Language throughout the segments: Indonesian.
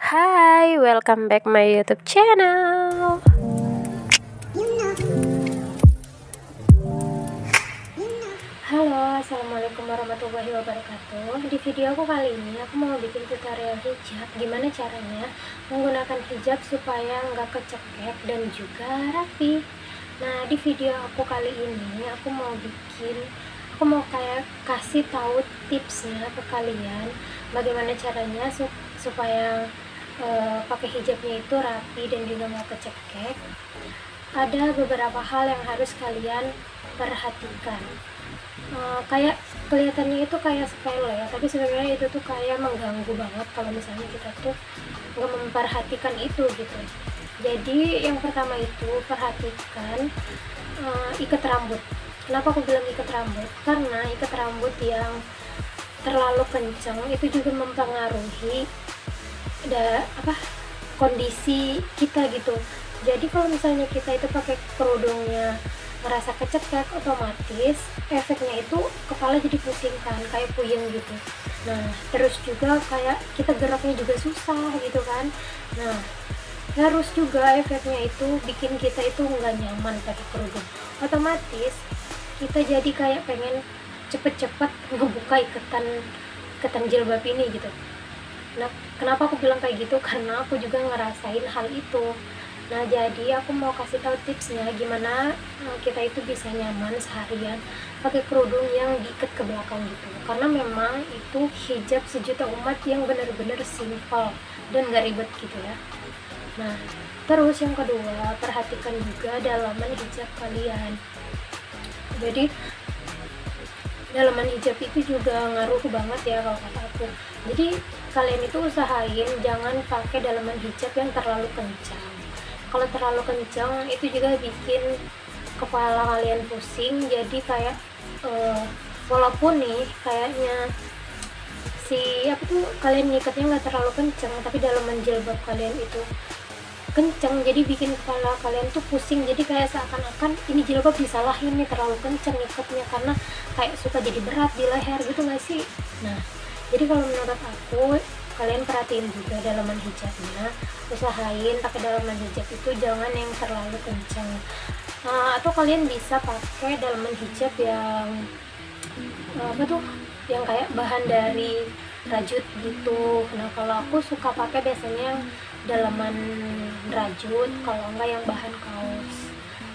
Hai, welcome back my YouTube channel. Halo, assalamualaikum warahmatullahi wabarakatuh. Di video aku kali ini aku mau bikin tutorial hijab. Gimana caranya menggunakan hijab supaya nggak kecekek dan juga rapi. Nah, di video aku kali ini aku mau kasih tahu tipsnya ke kalian. Bagaimana caranya supaya pakai hijabnya itu rapi dan juga nggak kecekek. Ada beberapa hal yang harus kalian perhatikan. Kayak kelihatannya itu kayak sepele ya, tapi sebenarnya itu tuh kayak mengganggu banget kalau misalnya kita tuh nggak memperhatikan itu gitu. Jadi yang pertama itu perhatikan ikat rambut. Kenapa aku bilang ikat rambut? Karena ikat rambut yang terlalu kencang itu juga mempengaruhi kondisi kita gitu. Jadi kalau misalnya kita itu pakai kerudungnya ngerasa kecekek, otomatis efeknya itu kepala jadi pusing kan, kayak puyeng gitu. Nah, terus juga kayak kita geraknya juga susah gitu kan. Nah, terus juga efeknya itu bikin kita itu nggak nyaman pakai kerudung. Otomatis kita jadi kayak pengen cepet-cepet ngebuka ikatan jilbab ini gitu. Nah, kenapa aku bilang kayak gitu? Karena aku juga ngerasain hal itu. Nah, jadi aku mau kasih tahu tipsnya gimana kita itu bisa nyaman seharian pakai kerudung yang diikat ke belakang gitu. Karena memang itu hijab sejuta umat yang benar-benar simple dan gak ribet gitu ya. Nah, terus yang kedua, perhatikan juga dalaman hijab kalian. Jadi dalaman hijab itu juga ngaruh banget ya kalau kata aku. Jadi kalian itu usahain jangan pakai dalaman hijab yang terlalu kencang. Kalau terlalu kencang itu juga bikin kepala kalian pusing. Jadi kayak walaupun nih kayaknya kalian ngikatnya nggak terlalu kencang, tapi dalaman jilbab kalian itu kenceng, jadi bikin kepala kalian tuh pusing. Jadi kayak seakan-akan ini jilbab disalahin nih, terlalu kenceng ikatnya, karena kayak suka jadi berat di leher gitu nggak sih. Nah, jadi kalau menurut aku kalian perhatiin juga dalaman hijabnya, usahain pakai dalaman hijab itu jangan yang terlalu kenceng. Atau kalian bisa pakai dalaman hijab yang yang kayak bahan dari rajut gitu. Nah, kalau aku suka pakai biasanya dalaman rajut, kalau enggak yang bahan kaos.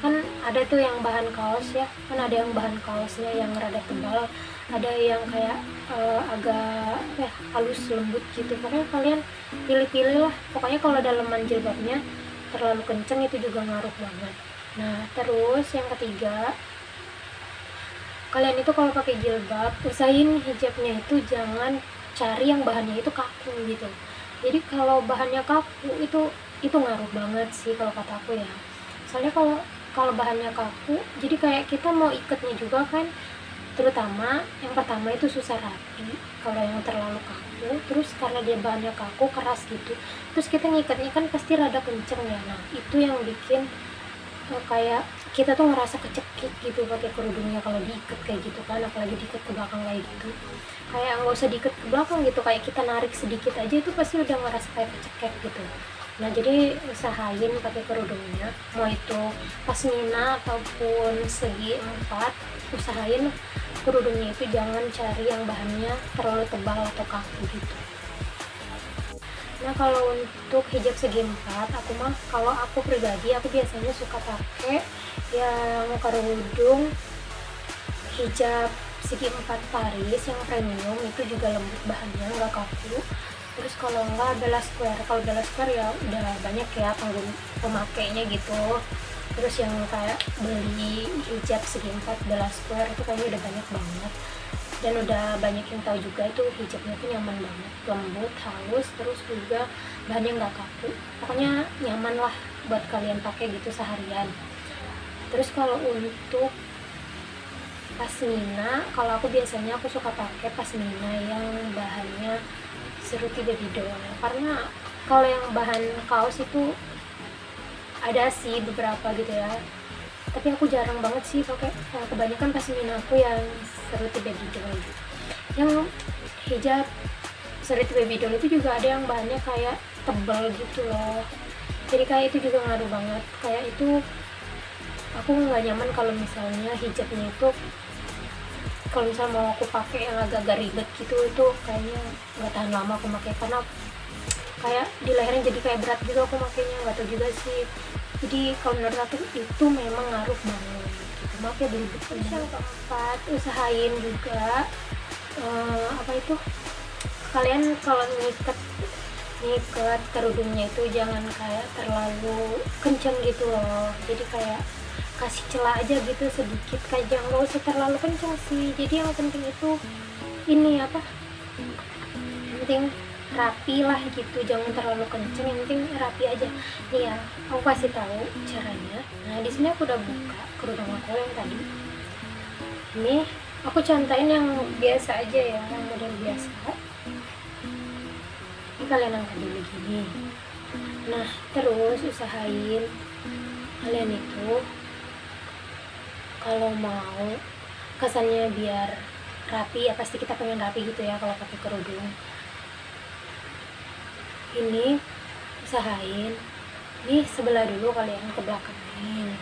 Kan ada tuh yang bahan kaos ya, kan ada yang bahan kaosnya yang rada tebal, ada yang kayak agak halus lembut gitu. Pokoknya kalian pilih-pilih lah. Pokoknya kalau dalaman jilbabnya terlalu kenceng itu juga ngaruh banget. Nah, terus yang ketiga, kalian itu kalau pakai jilbab usahain hijabnya itu jangan cari yang bahannya itu kaku gitu. Jadi kalau bahannya kaku itu ngaruh banget sih kalau kata aku ya. Soalnya kalau bahannya kaku, jadi kayak kita mau ikatnya juga kan, terutama yang pertama itu susah rapi kalau yang terlalu kaku. Terus karena dia bahannya kaku, keras gitu, terus kita ngikatnya kan pasti rada kenceng ya. Nah, itu yang bikin kayak kita tuh ngerasa kecekik gitu pakai kerudungnya kalau diikat kayak gitu kan, apalagi diikat ke belakang kayak gitu. Kayak nggak usah diikat ke belakang gitu, kayak kita narik sedikit aja itu pasti udah ngerasa kayak kecekik gitu. Nah, jadi usahain pakai kerudungnya, mau itu pasmina ataupun segi 4, usahain kerudungnya itu jangan cari yang bahannya terlalu tebal atau kaku gitu. Nah, kalau untuk hijab segi 4, kalau aku pribadi, aku biasanya suka pakai yang kerudung hijab segi 4 Paris yang premium, itu juga lembut bahannya, nggak kaku. Terus kalau nggak Bella Square, kalau Bella Square ya udah banyak ya pemakainya gitu. Terus yang kayak beli hijab segi 4 Bella Square itu kayaknya udah banyak banget, dan udah banyak yang tahu juga itu hijabnya tuh nyaman banget, lembut, halus, terus juga bahannya nggak kaku. Pokoknya nyaman lah buat kalian pakai gitu seharian. Terus kalau untuk pasmina, kalau aku biasanya aku suka pakai pasmina yang bahannya seruti baby doll, karena kalau yang bahan kaos itu ada sih beberapa gitu ya, tapi aku jarang banget sih pakai. Kebanyakan pasmina aku yang seruti baby doll gitu. Yang hijab Serit baby doll itu juga ada yang bahannya kayak tebal gitu loh, jadi kayak itu juga ngaruh banget. Kayak itu aku nggak nyaman kalau misalnya hijabnya itu, kalau misalnya mau aku pakai yang agak-agak ribet gitu, itu kayaknya nggak tahan lama aku pakai, karena kayak di lehernya jadi kayak berat gitu aku makainya, nggak tahu juga sih. Jadi kalau menurut aku itu memang ngaruh banget gitu. Maaf ya belibet. Terus yang keempat, usahain juga apa itu, kalian kalau ngikat kerudungnya itu jangan kayak terlalu kenceng gitu loh, jadi kayak kasih celah aja gitu sedikit, kayak jangan, nggak usah terlalu kenceng sih. Jadi yang penting itu ini apa, yang penting rapi lah gitu, jangan terlalu kenceng, yang penting rapi aja. Nih ya, aku kasih tahu caranya. Nah di sini aku udah buka kerudung aku yang tadi. Ini aku contohin yang biasa aja ya, yang model biasa. Ini kalian angkat dulu gini. Nah terus usahain kalian itu kalau mau kesannya biar rapi, ya pasti kita pengen rapi gitu ya kalau pakai kerudung. Ini usahain ini sebelah dulu kalian ke belakangin,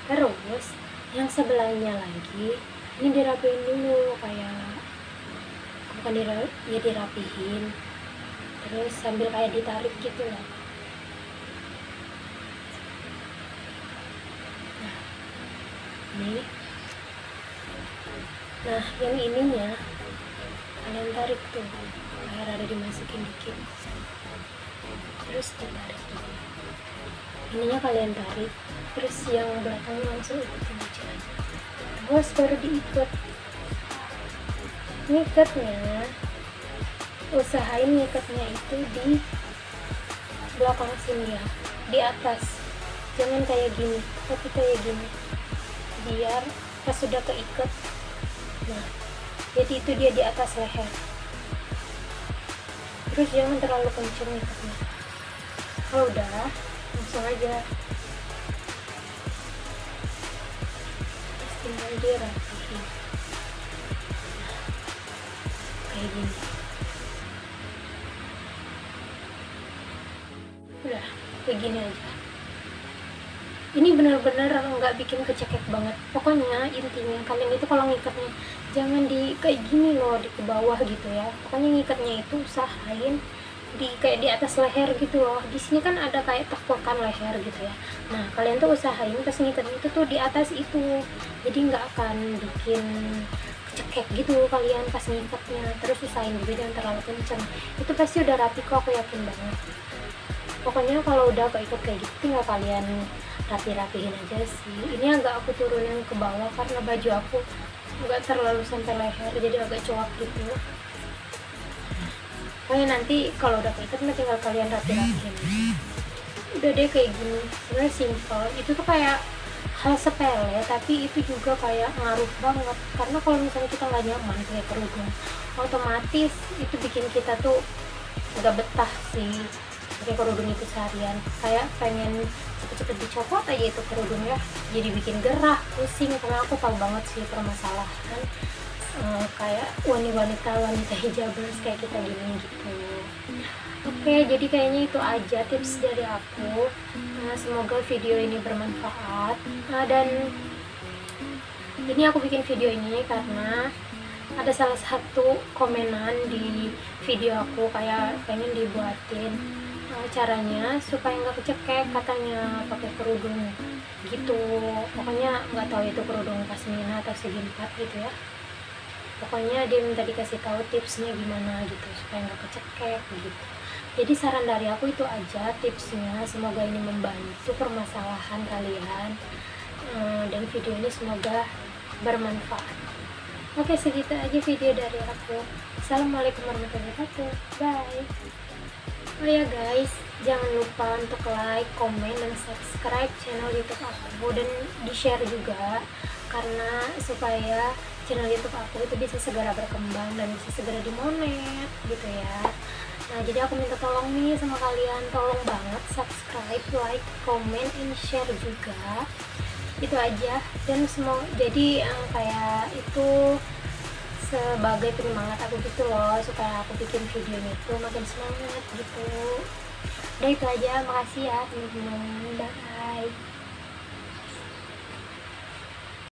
terus yang sebelahnya lagi ini dirapiin dulu, kayak bukan ya dirapihin, terus sambil kayak ditarik gitu lah. Nah ini, nah yang ininya kalian tarik tuh, air ada dimasukin dikit, terus ditarik dulu. Ininya kalian tarik, terus yang belakangnya langsung ikutin aja. Terus baru diikat. Ngikatnya, usahain ngikatnya itu di belakang sini ya, di atas. Jangan kayak gini, tapi kayak gini, biar pas sudah keikat, nah jadi itu dia di atas leher. Terus jangan terlalu kenceng ngikatnya. Kalau udah, langsung aja tinggal dirapihin kayak gini. Udah kayak gini aja. Ini bener-bener nggak bikin kecekek banget. Pokoknya intinya kalian itu kalau ngikatnya jangan di kayak gini loh, di ke bawah gitu ya. Pokoknya ngikatnya itu usahain di kayak di atas leher gitu loh. Di sini kan ada kayak tekukan leher gitu ya. Nah kalian tuh usahain pas ngikatnya itu tuh di atas itu, jadi nggak akan bikin kecekek gitu kalian pas ngikatnya. Terus usahain juga jangan terlalu kenceng, itu pasti udah rapi kok, aku yakin banget. Pokoknya kalau udah keikat kayak gitu tinggal kalian rapi-rapihin aja sih. Ini agak aku turunin ke bawah karena baju aku nggak terlalu sampai leher, jadi agak cuak gitu. Pokoknya nanti kalau udah keikat tinggal kalian rapi-rapihin. Udah deh kayak gini. Sebenarnya simple. Itu tuh kayak hal sepele, tapi itu juga kayak ngaruh banget. Karena kalau misalnya kita nggak nyaman pakai kerudung, otomatis itu bikin kita tuh nggak betah sih pakai kerudung itu seharian. Kayak pengen cepet-cepet dicopot aja itu kerudung ya, jadi bikin gerah, pusing. Karena aku tahu banget sih permasalahan kayak wanita hijabers kayak kita gini gitu. Oke, jadi kayaknya itu aja tips dari aku. Semoga video ini bermanfaat. Dan ini aku bikin video ini karena ada salah satu komenan di video aku kayak pengen dibuatin caranya supaya nggak kecekek, katanya pakai kerudung gitu. Pokoknya nggak tahu itu kerudung pasmina atau segi 4 gitu ya. Pokoknya dia minta dikasih tahu tipsnya gimana gitu supaya nggak kecekek gitu. Jadi saran dari aku itu aja tipsnya, semoga ini membantu permasalahan kalian, dan video ini semoga bermanfaat. Oke, segitu aja video dari aku. Assalamualaikum warahmatullahi wabarakatuh. Bye. Oh ya guys, jangan lupa untuk like, komen, dan subscribe channel YouTube aku, dan di share juga, karena supaya channel YouTube aku itu bisa segera berkembang dan bisa segera dimonet gitu ya. Nah jadi aku minta tolong nih sama kalian, tolong banget subscribe, like, comment, and share juga. Itu aja. Dan semua jadi kayak itu sebagai penyemangat aku gitu loh, supaya aku bikin videonya itu makin semangat gitu. Udah itu aja, makasih ya teman-teman.